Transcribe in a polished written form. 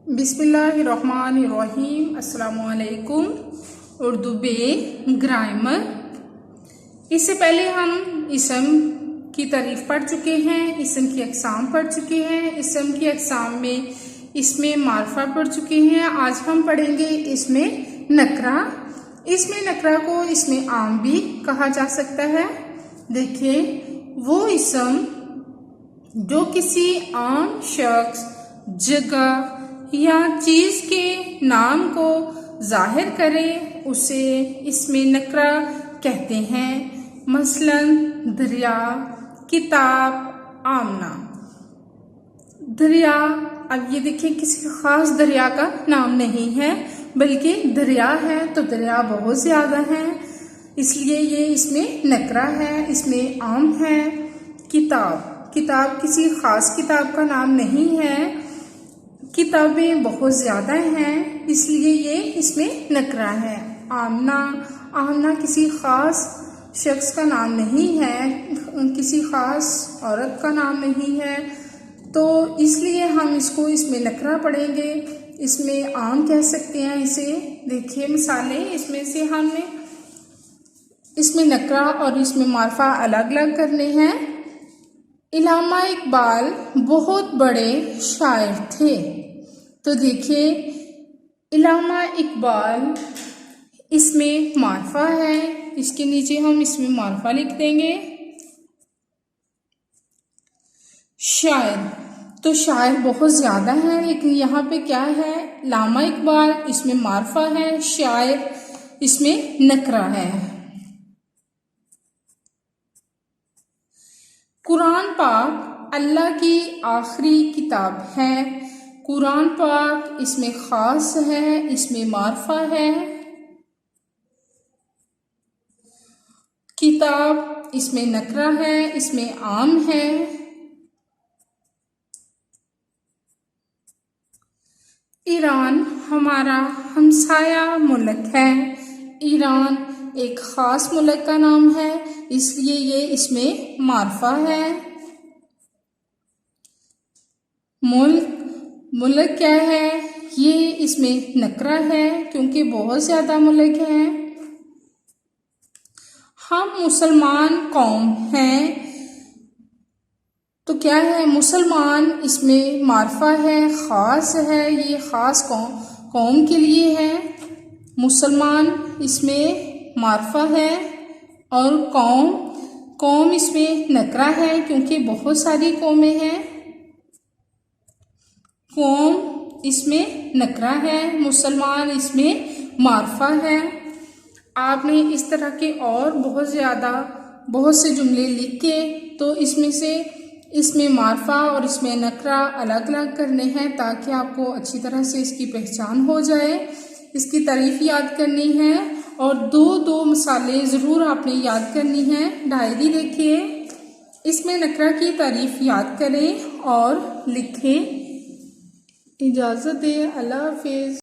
बिस्मिल्लाहिर्रहमानिर्रहीम। अस्सलामुअलैकुम। उर्दू बे ग्रामर। इससे पहले हम इसम की तारीफ पढ़ चुके हैं, इसम की अक़साम पढ़ चुके हैं, इसम की अक़साम में इसमें मार्फा पढ़ चुके हैं। आज हम पढ़ेंगे इसमें नकरा। इसमें नकरा को इसमें आम भी कहा जा सकता है। देखिए, वो इसम जो किसी आम शख्स, जगह या चीज के नाम को जाहिर करे उसे इसमें नकरा कहते हैं। मसलन दरिया, किताब, आमना। दरिया, अब ये देखिए, किसी खास दरिया का नाम नहीं है बल्कि दरिया है, तो दरिया बहुत ज्यादा है, इसलिए ये इसमें नकरा है, इसमें आम है। किताब, किताब किसी खास किताब का नाम नहीं है, किताबें बहुत ज्यादा हैं, इसलिए ये इसमें नकरा है। आमना, आमना किसी खास शख्स का नाम नहीं है, किसी खास औरत का नाम नहीं है, तो इसलिए हम इसको इसमें नकरा पढ़ेंगे। इसमें आम कह सकते हैं इसे। देखिए मिसालें, इसमें से हमने इसमें नकरा और इसमें मार्फा अलग अलग करने हैं। इल्लामा इकबाल बहुत बड़े शायर थे, तो देखिए इल्लामा इकबाल इसमें मार्फा है, इसके नीचे हम इसमें मार्फा लिख देंगे। शायर, तो शायर बहुत ज्यादा है, लेकिन यहाँ पे क्या है, इल्लामा इकबाल इसमें मार्फा है, शायर इसमें नकरा है। कुरान पाक अल्लाह की आखिरी किताब है। कुरान पाक इसमें खास है, इसमें मार्फा है। किताब इसमें नकरा है, इसमें आम है। ईरान हमारा हमसाया मुल्क है। ईरान एक खास मुल्क का नाम है, इसलिए ये इसमें मार्फा है। मुल्क क्या है, ये इसमें नकरा है क्योंकि बहुत ज्यादा मुल्क हैं। हम मुसलमान कौम हैं, तो क्या है, मुसलमान इसमें मार्फा है, खास है, ये खास कौम के लिए है। मुसलमान इसमें मार्फा है और कौम इसमें नकरा है क्योंकि बहुत सारी कौमें हैं। कौम इसमें नकरा है, मुसलमान इसमें मार्फा है। आपने इस तरह के और बहुत से जुमले लिख के तो इसमें से इसमें मार्फा और इसमें नकरा अलग अलग करने हैं ताकि आपको अच्छी तरह से इसकी पहचान हो जाए। इसकी तारीफ याद करनी है और दो मिसालें ज़रूर आपने याद करनी है। डायरी देखिए, इसमें नकरा की तारीफ याद करें और लिखें। इजाज़त दें, अल्लाह हाफिज़।